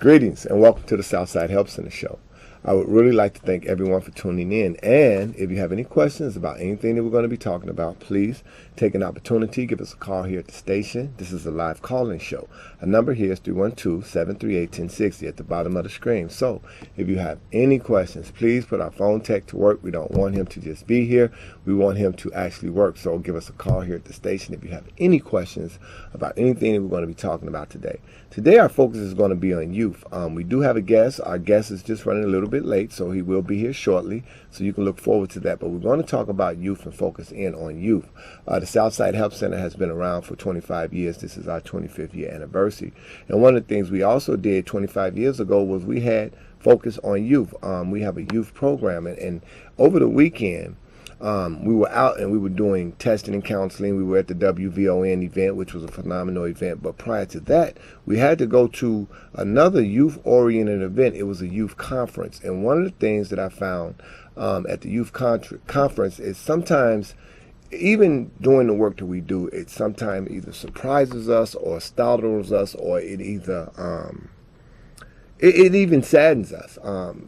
Greetings and welcome to the Southside Help Center Show. I would really like to thank everyone for tuning in, and if you have any questions about anything that we're going to be talking about, please take an opportunity, give us a call here at the station. This is a live call-in show. Our number here is 312-738-1060 at the bottom of the screen. So if you have any questions, please put our phone tech to work. We don't want him to just be here. We want him to actually work. So give us a call here at the station if you have any questions about anything that we're going to be talking about today. Today our focus is going to be on youth. We do have a guest. Our guest is just running a little bit late, so he will be here shortly, so you can look forward to that. But we're going to talk about youth and focus in on youth. The Southside Help Center has been around for 25 years. This is our 25th year anniversary, and one of the things we also did 25 years ago was we had focus on youth. We have a youth program, and over the weekend we were out and we were doing testing and counseling. We were at the WVON event, which was a phenomenal event. But prior to that, we had to go to another youth-oriented event. It was a youth conference. And one of the things that I found at the youth conference is sometimes, even doing the work that we do, it sometimes either surprises us or startles us, or it either it even saddens us,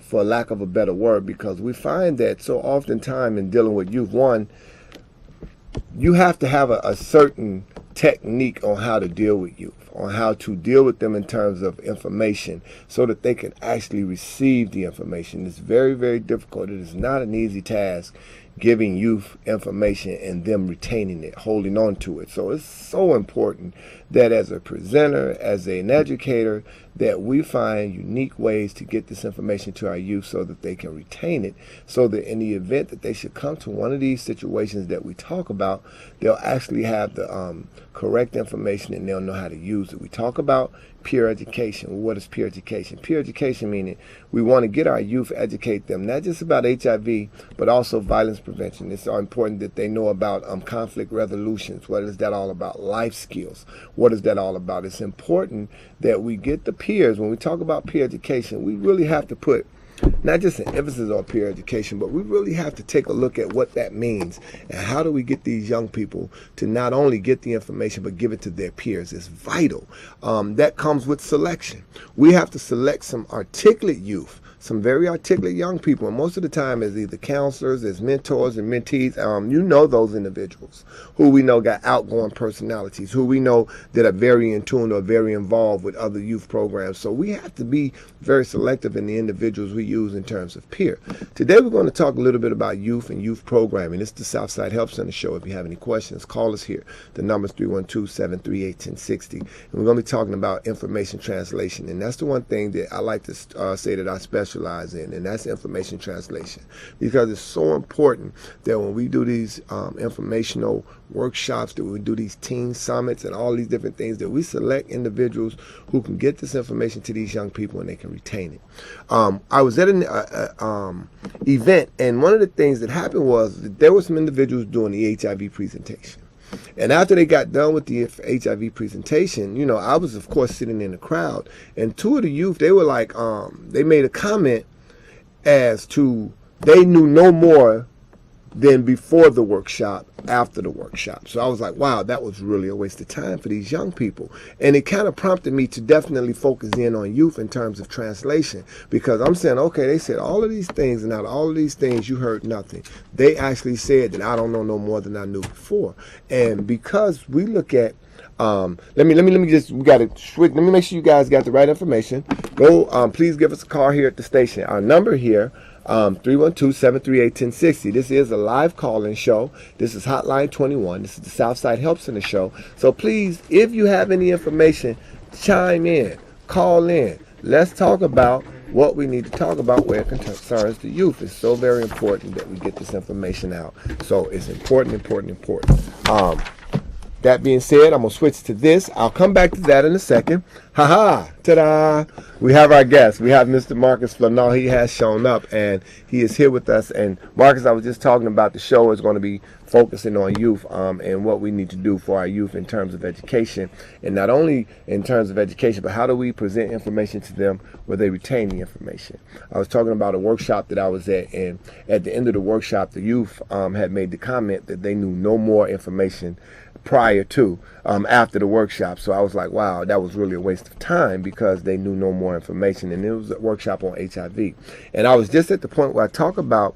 for lack of a better word, because we find that so oftentimes in dealing with youth, one, you have to have a certain technique on how to deal with youth, on how to deal with them in terms of information so that they can actually receive the information. It's very, very difficult. It is not an easy task giving youth information and them retaining it, holding on to it. So it's so important that as a presenter, as an educator, that we find unique ways to get this information to our youth so that they can retain it, so that in the event that they should come to one of these situations that we talk about, they'll actually have the correct information and they'll know how to use it. We talk about peer education. Well, what is peer education? Peer education meaning we want to get our youth, educate them, not just about HIV, but also violence prevention. It's so important that they know about conflict resolutions. What is that all about? Life skills. What is that all about? It's important that we get the peers. When we talk about peer education, we really have to put not just an emphasis on peer education, but we really have to take a look at what that means and how do we get these young people to not only get the information but give it to their peers. It's vital. That comes with selection. We have to select some articulate youth, some very articulate young people, and most of the time as either counselors, as mentors and mentees. You know those individuals who we know got outgoing personalities, who we know that are very in tune or very involved with other youth programs. So we have to be very selective in the individuals we use in terms of peer. Today we're going to talk a little bit about youth and youth programming. It's the Southside Help Center Show. If you have any questions, call us here. The number is 312-738-1060. And we're going to be talking about information translation. And that's the one thing that I like to say that I specialize in, and that's information translation, because it's so important that when we do these informational workshops, that we do these teen summits and all these different things, that we select individuals who can get this information to these young people and they can retain it. I was at an event, and one of the things that happened was that there were some individuals doing the HIV presentation. And after they got done with the HIV presentation, you know, I was, of course, sitting in the crowd. And two of the youth, they were like, they made a comment as to they knew no more than before the workshop, after the workshop. So I was like, wow, that was really a waste of time for these young people. And it kind of prompted me to definitely focus in on youth in terms of translation, because I'm saying, okay, they said all of these things, and out of all of these things, you heard nothing. They actually said that I don't know no more than I knew before. And because we look at let me just, we got to switch. Let me make sure you guys got the right information. Go, please give us a call here at the station. Our number here, 312-738-1060. This is a live call-in show. This is Hotline 21. This is the Southside Help Center Show. So please, if you have any information, chime in, call in. Let's talk about what we need to talk about where it concerns the youth. It's so very important that we get this information out. So it's important. That being said, I'm going to switch to this. I'll come back to that in a second. Ha-ha! Ta-da! We have our guest. We have Mr. Marcus Flanell. He has shown up, and he is here with us. And Marcus, I was just talking about the show is going to be focusing on youth and what we need to do for our youth in terms of education. And not only in terms of education, but how do we present information to them where they retain the information. I was talking about a workshop that I was at, and at the end of the workshop, the youth had made the comment that they knew no more information prior to after the workshop. So I was like, wow, that was really a waste of time, because because they knew no more information. And it was a workshop on HIV. And I was just at the point where I talk about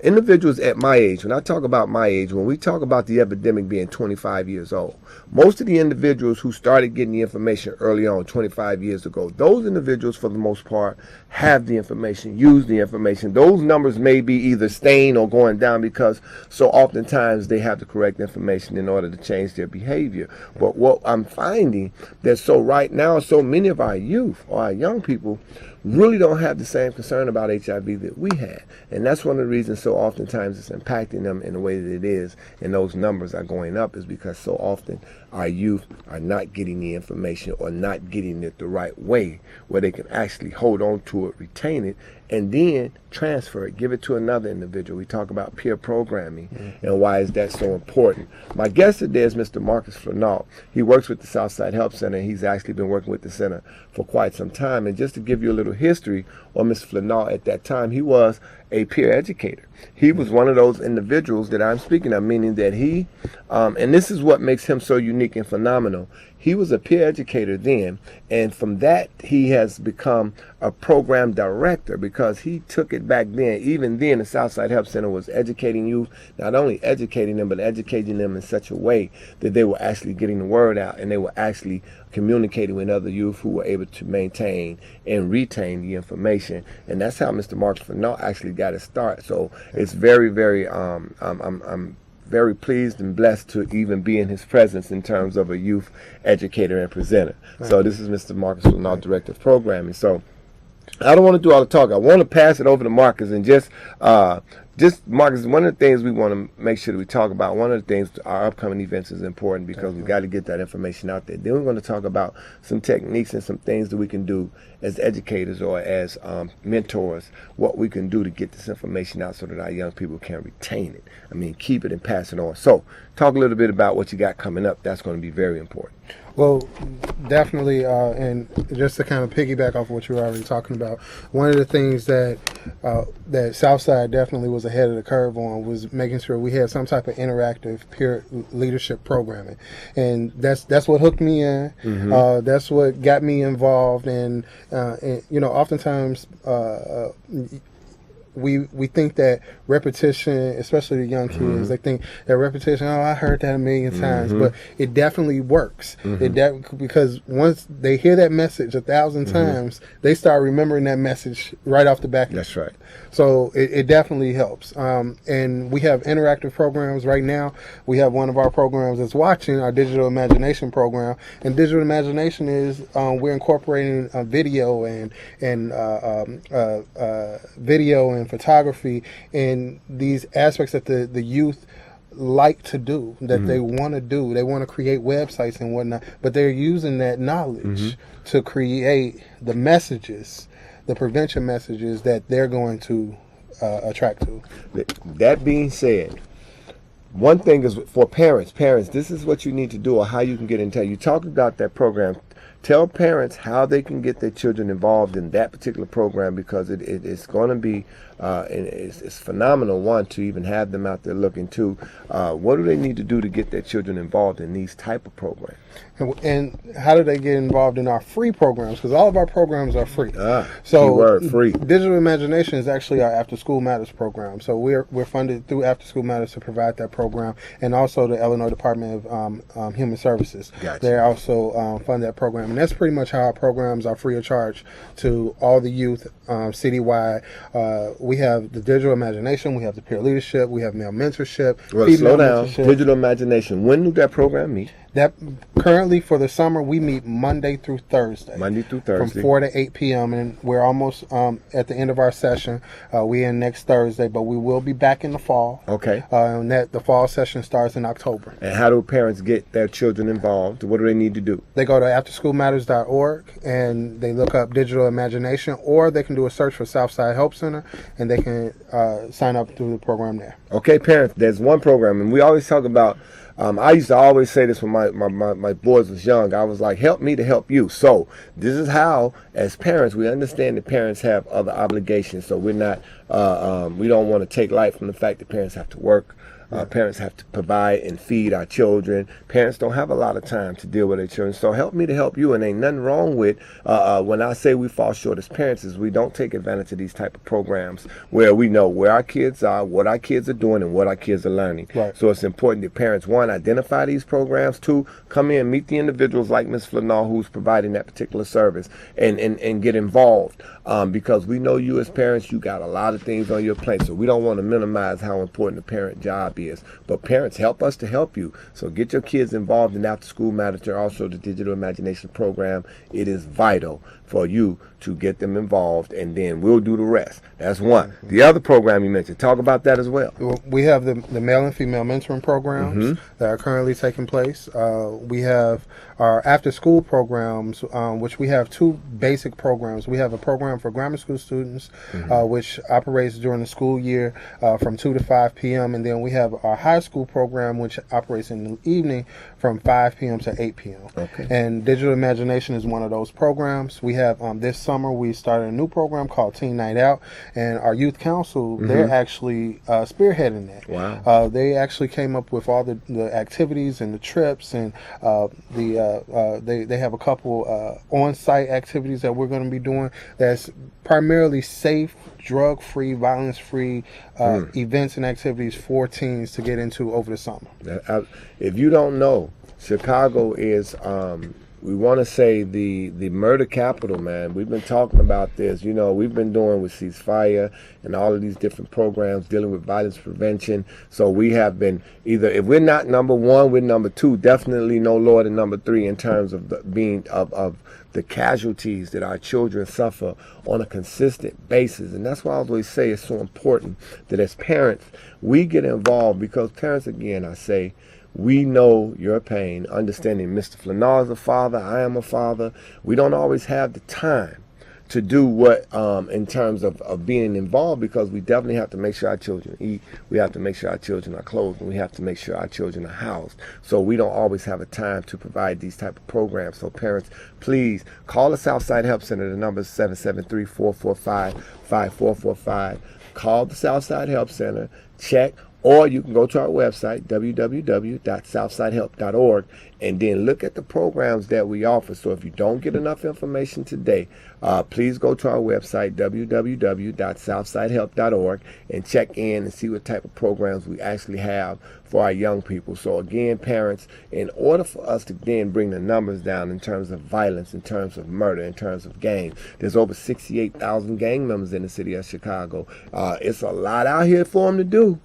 individuals at my age. When I talk about my age, when we talk about the epidemic being 25 years old, most of the individuals who started getting the information early on, 25 years ago, those individuals, for the most part, have the information, use the information. Those numbers may be either staying or going down because so oftentimes they have the correct information in order to change their behavior. But what I'm finding that so right now, so many of our youth or our young people really don't have the same concern about HIV that we had. And that's one of the reasons so oftentimes it's impacting them in the way that it is, and those numbers are going up, is because so often our youth are not getting the information or not getting it the right way where they can actually hold on to it, retain it, and then transfer it, give it to another individual. We talk about peer programming and why is that so important. My guest today is Mr. Marcus Flenault. He works with the Southside Help Center. He's actually been working with the center for quite some time. And just to give you a little history on Mr. Flenault, at that time, he was a peer educator. He was one of those individuals that I'm speaking of, meaning that he, and this is what makes him so unique and phenomenal, he was a peer educator then, and from that he has become a program director because he took it back then. Even then, the Southside Help Center was educating youth, not only educating them, but educating them in such a way that they were actually getting the word out, and they were actually communicating with other youth who were able to maintain and retain the information. And that's how Mr. Marcus Flenault actually got his start. So it's very, very, I'm very pleased and blessed to even be in his presence in terms of a youth educator and presenter. Right. So this is Mr. Marcus Flenault, Director of Programming. So I don't want to do all the talk. I want to pass it over to Marcus and just Marcus, one of the things we want to make sure that we talk about, one of the things, our upcoming events is important because we've got to get that information out there. Then we're going to talk about some techniques and some things that we can do as educators or as mentors, what we can do to get this information out so that our young people can retain it. I mean, keep it and pass it on. So talk a little bit about what you got coming up. That's going to be very important. Well, definitely, and just to kind of piggyback off what you were already talking about, one of the things that that Southside definitely was ahead of the curve on was making sure we had some type of interactive peer leadership programming, and that's what hooked me in. Mm-hmm. That's what got me involved, and you know, oftentimes. We think that repetition, especially the young kids, they think that repetition, oh, I heard that a million times, but it definitely works. Because once they hear that message 1,000 times, they start remembering that message right off the back. That's right. So it definitely helps. And we have interactive programs right now. We have one of our programs that's watching, our Digital Imagination program. And Digital Imagination is we're incorporating video and video and photography and these aspects that the youth like to do, that they want to do. They want to create websites and whatnot, but they're using that knowledge to create the messages, the prevention messages that they're going to attract to. That being said, one thing is for parents, this is what you need to do or how you can get in touch. You talked about that program. Tell parents how they can get their children involved in that particular program because it's going to be, it's phenomenal, one, to even have them out there looking. Two, what do they need to do to get their children involved in these type of programs? And how do they get involved in our free programs? Because all of our programs are free. So keyword, free. Digital Imagination is actually our After School Matters program. So we're funded through After School Matters to provide that program, and also the Illinois Department of Human Services. Gotcha. They also fund that program, and that's pretty much how our programs are free of charge to all the youth citywide. We have the Digital Imagination, we have the peer leadership, we have male mentorship. Well, slow down. Digital Imagination. When do that program meet? That currently for the summer we meet Monday through Thursday. From 4 to 8 p.m. and we're almost at the end of our session. We end next Thursday, but we will be back in the fall. Okay. And the fall session starts in October. And how do parents get their children involved? What do they need to do? They go to afterschoolmatters.org and they look up Digital Imagination, or they can do a search for Southside Help Center and they can sign up through the program there. Okay, parents, there's one program, and we always talk about. I used to always say this when my boys was young. I was like, help me to help you. So this is how, as parents, we understand that parents have other obligations. So we're not We don't want to take light from the fact that parents have to work. Parents have to provide and feed our children. Parents don't have a lot of time to deal with their children. So help me to help you. And ain't nothing wrong with when I say we fall short as parents is we don't take advantage of these type of programs where we know where our kids are, what our kids are doing, and what our kids are learning. Right. So it's important that parents, one, identify these programs, two, come in, meet the individuals like Ms. Flanall who's providing that particular service and get involved. Because we know you as parents, you got a lot of things on your plate. So we don't want to minimize how important the parent job is. But parents, help us to help you. So get your kids involved in After School Manager, also the Digital Imagination Program. It is vital for you to get them involved, and then we'll do the rest. That's one. The other program you mentioned, talk about that as well. We have the male and female mentoring programs that are currently taking place. We have our after-school programs, which we have two basic programs. We have a program for grammar school students, which operates during the school year from 2 to 5 p.m., and then we have our high school program, which operates in the evening from 5 p.m. to 8 p.m. Okay. And Digital Imagination is one of those programs. We have this summer we started a new program called Teen Night Out, and our youth council they're actually spearheading that. Wow. They actually came up with all the activities and the trips, and they have a couple on-site activities that we're going to be doing that's primarily safe, drug-free, violence-free events and activities for teens to get into over the summer. If you don't know, Chicago is, we want to say the murder capital, man. We've been talking about this. You know, we've been doing with Ceasefire and all of these different programs dealing with violence prevention. So we have been either, if we're not number one, we're number two, definitely no lower than number three in terms of of the casualties that our children suffer on a consistent basis. And that's why I always say it's so important that as parents, we get involved, because parents, again, I say, we know your pain, understanding Mr. Flanall is a father, I am a father. We don't always have the time to do what in terms of being involved, because we definitely have to make sure our children eat, we have to make sure our children are clothed, and we have to make sure our children are housed. So we don't always have a time to provide these type of programs. So parents, please call the Southside Help Center. The number is 773-445-5445. Call the Southside Help Center, check, or you can go to our website, www.southsidehelp.org, and then look at the programs that we offer. So if you don't get enough information today, please go to our website, www.southsidehelp.org, and check in and see what type of programs we actually have for our young people. So again, parents, in order for us to then bring the numbers down in terms of violence, in terms of murder, in terms of gangs, there's over 68,000 gang members in the city of Chicago. It's a lot out here for them to do.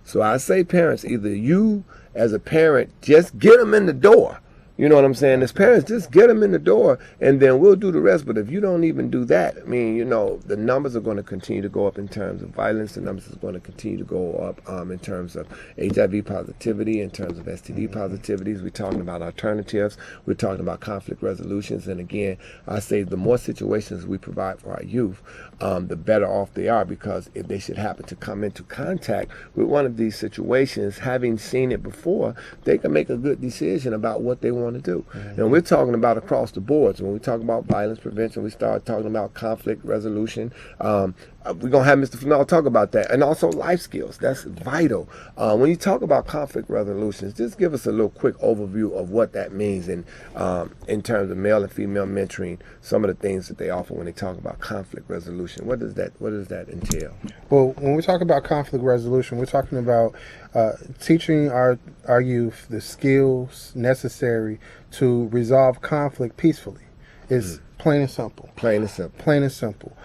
So I say, parents, either you as a parent, just get them in the door. You know what I'm saying? As parents, just get them in the door, and then we'll do the rest. But if you don't even do that, I mean, you know, the numbers are going to continue to go up in terms of violence. The numbers are going to continue to go up in terms of HIV positivity, in terms of STD positivities. We're talking about alternatives. We're talking about conflict resolutions. And again, I say the more situations we provide for our youth, the better off they are, because if they should happen to come into contact with one of these situations, having seen it before, they can make a good decision about what they want to do. And we're talking about across the board. So when we talk about violence prevention, we start talking about conflict resolution. We're going to have Mr. Flanall talk about that. And also life skills. That's vital. When you talk about conflict resolutions, just give us a little quick overview of what that means in terms of male and female mentoring, some of the things that they offer when they talk about conflict resolution. What does that entail? Well, when we talk about conflict resolution, we're talking about teaching our youth the skills necessary to resolve conflict peacefully. It's plain and simple. Plain and simple. Plain and simple.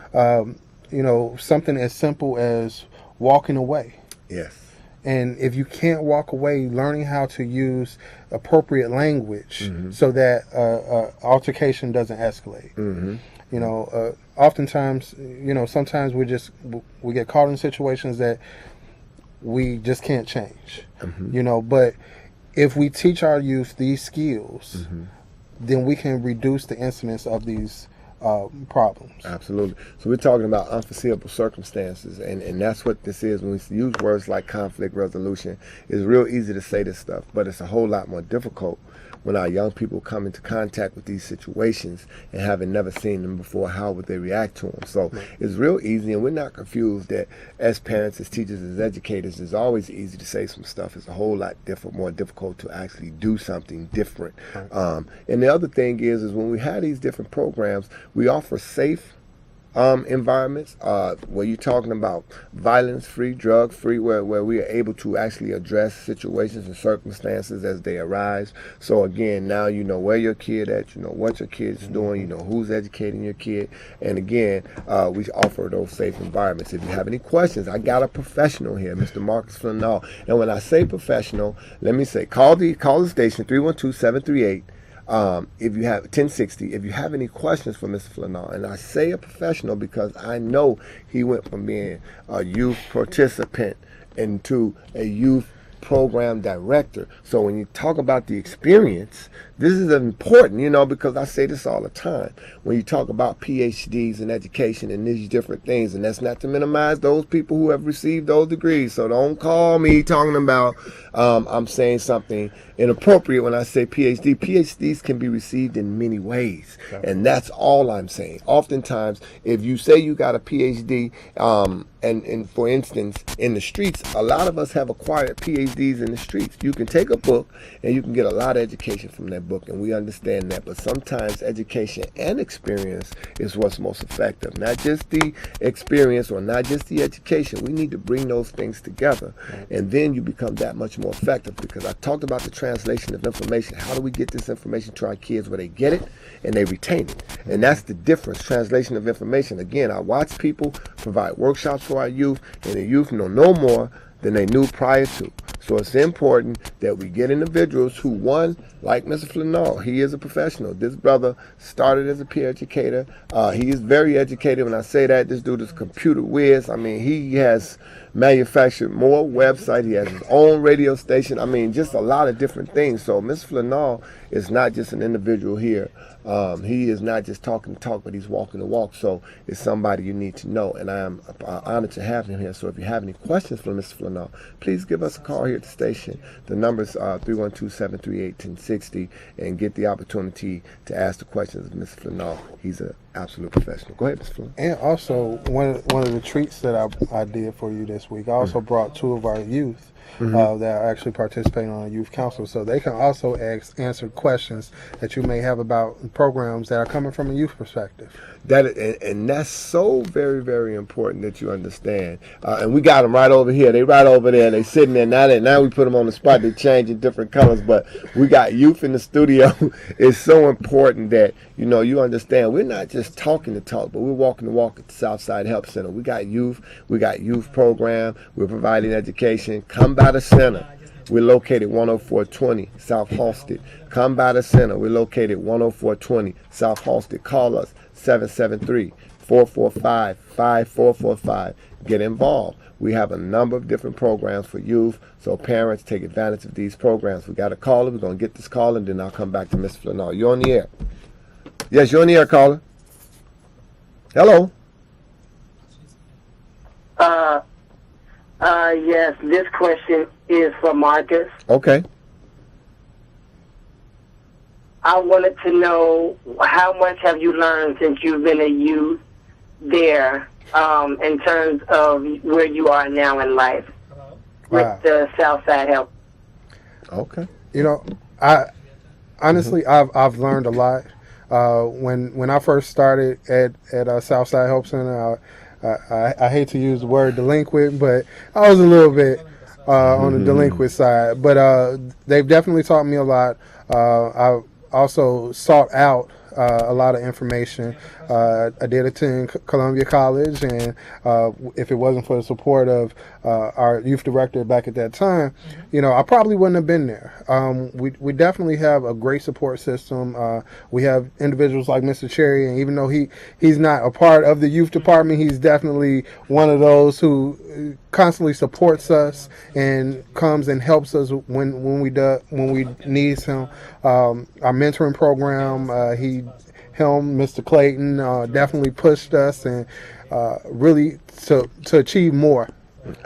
You know, something as simple as walking away. Yes. And if you can't walk away, learning how to use appropriate language so that altercation doesn't escalate. You know, oftentimes, you know, sometimes we get caught in situations that we just can't change. You know, but if we teach our youth these skills, then we can reduce the incidence of these problems. Absolutely. So we're talking about unforeseeable circumstances, and that's what this is. When we use words like conflict resolution, it's real easy to say this stuff, but it's a whole lot more difficult when our young people come into contact with these situations and having never seen them before, how would they react to them? So it's real easy, and we're not confused that as parents, as teachers, as educators, it's always easy to say some stuff. It's a whole lot more difficult to actually do something different. And the other thing is when we have these different programs, we offer safe environments where you're talking about violence-free, drug-free, where we are able to actually address situations and circumstances as they arise. So again, now you know where your kid at, you know what your kid's doing, you know who's educating your kid, and again, we offer those safe environments. If you have any questions, I got a professional here, Mr. Marcus Flanall. And when I say professional, let me say call the station 312-738. If you have 1060, if you have any questions for Mr. Flanall, and I say a professional because I know he went from being a youth participant into a youth program director. So when you talk about the experience, this is important, you know, because I say this all the time. When you talk about PhDs in education and these different things, and that's not to minimize those people who have received those degrees. So don't call me talking about I'm saying something inappropriate when I say PhD. PhDs can be received in many ways, and that's all I'm saying. Oftentimes, if you say you got a PhD, and for instance, in the streets, a lot of us have acquired PhDs in the streets. You can take a book and you can get a lot of education from that book, and we understand that. But sometimes education and experience is what's most effective. Not just the experience or not just the education. We need to bring those things together, and then you become that much more effective. Because I talked about the translation of information. How do we get this information to our kids where they get it and they retain it? And that's the difference. Translation of information. Again, I watch people provide workshops for our youth, and the youth know no more than they knew prior to. So it's important that we get individuals who, one, like Mr. Flanall, he is a professional. This brother started as a peer educator. He is very educated. When I say that, this dude is computer whiz. I mean, he has manufactured more websites. He has his own radio station. I mean, just a lot of different things. So Mr. Flanall is not just an individual here. He is not just talking the talk, but he's walking the walk. So it's somebody you need to know, and I am honored to have him here. So if you have any questions for Mr. Flanall, please give us a call here at the station. The number is 312-738-1060, and get the opportunity to ask the questions of Mr. Flanall. He's an absolute professional. Go ahead, Mr. Flanall. And also, one of the treats that I did for you this week, I also brought two of our youth that are actually participating on a youth council, so they can also answer questions that you may have about programs that are coming from a youth perspective. And that's so very, very important that you understand. And we got them right over here. They right over there. They sitting there. Now we put them on the spot. They changing different colors, but we got youth in the studio. It's so important that, you know, you understand. We're not just talking the talk, but we're walking the walk at the Southside Help Center. We got youth. We got youth program. We're providing education. Come by the center. We're located 10420 South Halsted. Come by the center. We're located 10420 South Halsted. Call us 773-445-5445. Get involved. We have a number of different programs for youth, so parents take advantage of these programs. We got a caller. We're going to get this call, and then I'll come back to Mr. Flanall. You're on the air. Yes, you're on the air, caller. Hello. Yes, this question is for Marcus. Okay. I wanted to know, how much have you learned since you've been a youth there, in terms of where you are now in life with the Southside Help? Okay. You know, I honestly, I've learned a lot. When I first started at Southside Help Center, I hate to use the word delinquent, but I was a little bit on the delinquent side. But they've definitely taught me a lot. I also sought out a lot of information. I did attend Columbia College, and if it wasn't for the support of our youth director back at that time, you know, I probably wouldn't have been there. We definitely have a great support system. We have individuals like Mr. Cherry, and even though he's not a part of the youth department, he's definitely one of those who constantly supports us and comes and helps us when we need him. Our mentoring program, Mr. Clayton, definitely pushed us and really to achieve more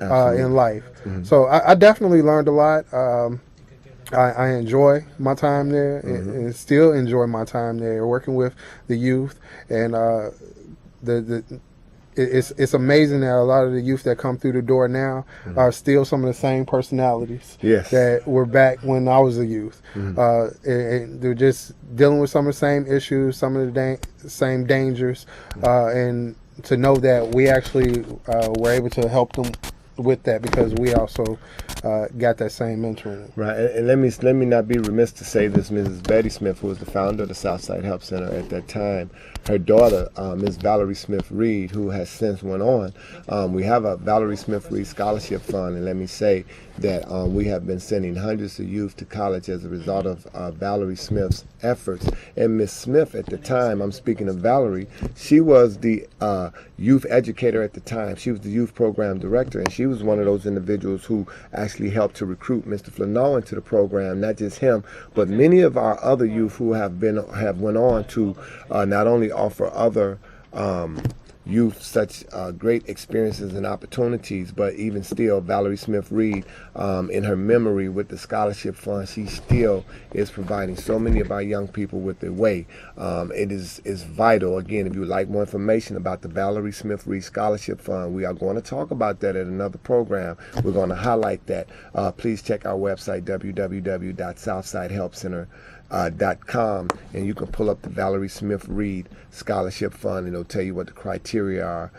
in life. So I definitely learned a lot. I enjoy my time there, and still enjoy my time there, working with the youth, and it's amazing that a lot of the youth that come through the door now are still some of the same personalities that were back when I was a youth. And they're just dealing with some of the same issues, some of the same dangers, and to know that we actually were able to help them with that because we also got that same mentoring. Right, and let me not be remiss to say this. Mrs. Betty Smith, who was the founder of the Southside Help Center at that time, her daughter, Ms. Valerie Smith Reed, who has since went on. We have a Valerie Smith Reed Scholarship Fund, and let me say that we have been sending hundreds of youth to college as a result of Valerie Smith's efforts. And Ms. Smith at the time, I'm speaking of Valerie, she was the youth educator at the time. She was the youth program director, and she was one of those individuals who actually helped to recruit Mr. Flanneau into the program, not just him, but many of our other youth who have went on to not only offer other youth such great experiences and opportunities, but even still, Valerie Smith Reed, in her memory with the Scholarship Fund, she still is providing so many of our young people with their way. It is vital. Again, if you would like more information about the Valerie Smith Reed Scholarship Fund, we are going to talk about that at another program. We're going to highlight that. Please check our website, www.southsidehelpcenter.com, and you can pull up the Valerie Smith Reed Scholarship Fund, and it'll tell you what the criteria are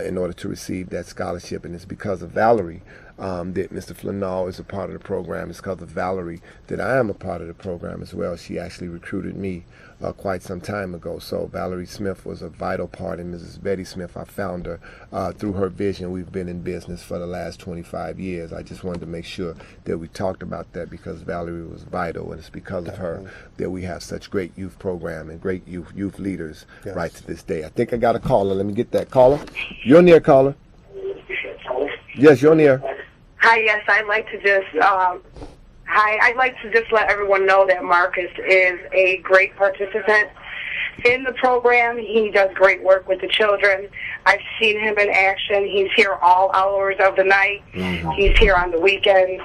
in order to receive that scholarship. And it's because of Valerie that Mr. Flanneau is a part of the program. It's because of Valerie that I am a part of the program as well. She actually recruited me quite some time ago. So Valerie Smith was a vital part, and Mrs. Betty Smith, our founder, through her vision, we've been in business for the last 25 years. I just wanted to make sure that we talked about that because Valerie was vital, and it's because of her that we have such great youth program and great youth leaders right to this day. I think I got a caller. Let me get that caller. You're near, caller. Yes, you're near. Hi, yes, I'd like to just let everyone know that Marcus is a great participant in the program. He does great work with the children. I've seen him in action. He's here all hours of the night. He's here on the weekends.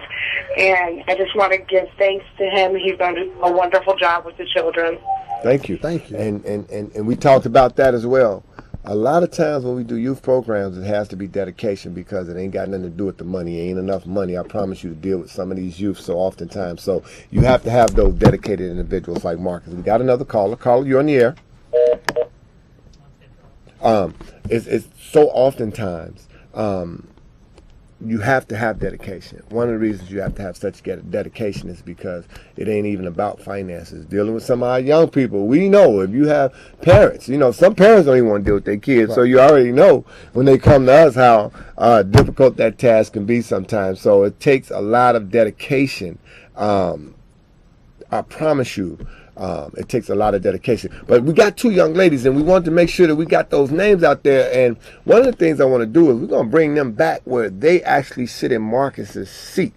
And I just want to give thanks to him. He's done a wonderful job with the children. Thank you. Thank you. And we talked about that as well. A lot of times when we do youth programs, it has to be dedication because it ain't got nothing to do with the money. It ain't enough money, I promise you, to deal with some of these youth so oftentimes. So you have to have those dedicated individuals like Marcus. We got another caller. Caller, you're on the air. It's so oftentimes you have to have dedication. One of the reasons you have to have such dedication is because it ain't even about finances. Dealing with some of our young people, we know if you have parents, some parents don't even want to deal with their kids, right. So you already know when they come to us how difficult that task can be sometimes. So it takes a lot of dedication. I promise you. It takes a lot of dedication. But we got two young ladies, and we want to make sure that we got those names out there. And one of the things I want to do is we're going to bring them back where they actually sit in Marcus's seat.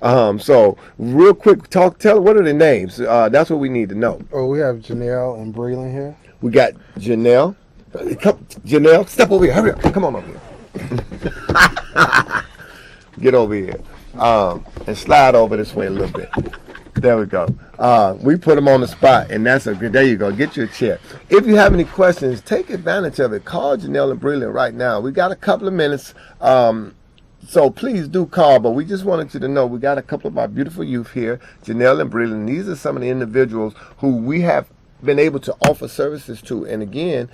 So real quick, tell what are the names? That's what we need to know. Oh, we have Janelle and Breland here. We got Janelle. Janelle, step over here. Hurry up. Come on over here. Get over here. And slide over this way a little bit. There we go. We put them on the spot, and that's a good. There you go. Get your chair. If you have any questions, take advantage of it. Call Janelle and Breland right now. We got a couple of minutes, so please do call. But we just wanted you to know we got a couple of our beautiful youth here, Janelle and Breland. These are some of the individuals who we have been able to offer services to, and again,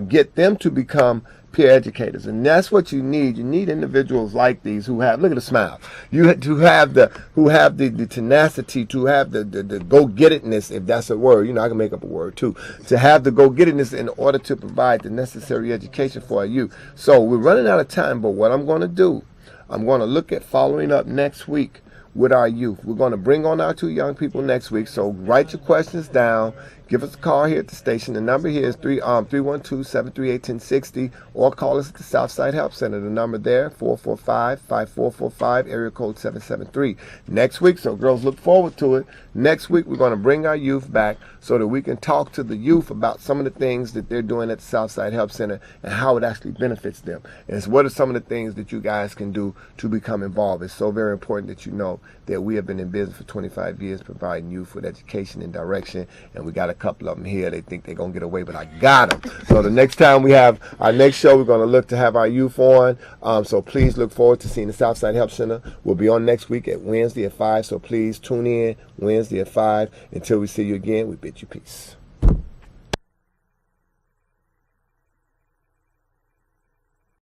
get them to become peer educators. And that's what you need. You need individuals like these who have, look at the smile, who have the tenacity, to have the go-get-itness, if that's a word. I can make up a word too, to have the go-get-itness in order to provide the necessary education for our youth. So we're running out of time, but what I'm going to do, I'm going to look at following up next week with our youth. We're going to bring on our two young people next week, so write your questions down, give us a call here at the station. The number here is 312-738-1060, or call us at the Southside Help Center. The number there, 445-5445, area code 773. Next week, so girls, look forward to it. Next week, we're going to bring our youth back so that we can talk to the youth about some of the things that they're doing at the Southside Help Center and how it actually benefits them. And it's what are some of the things that you guys can do to become involved. It's so very important that you know that we have been in business for 25 years providing youth with education and direction, and we got a couple of them here. They think they're going to get away, but I got them. So the next time we have our next show, we're going to look to have our youth on. So please look forward to seeing the Southside Help Center. We'll be on next week at Wednesday at 5, so please tune in Wednesday at 5. Until we see you again, we bid you peace.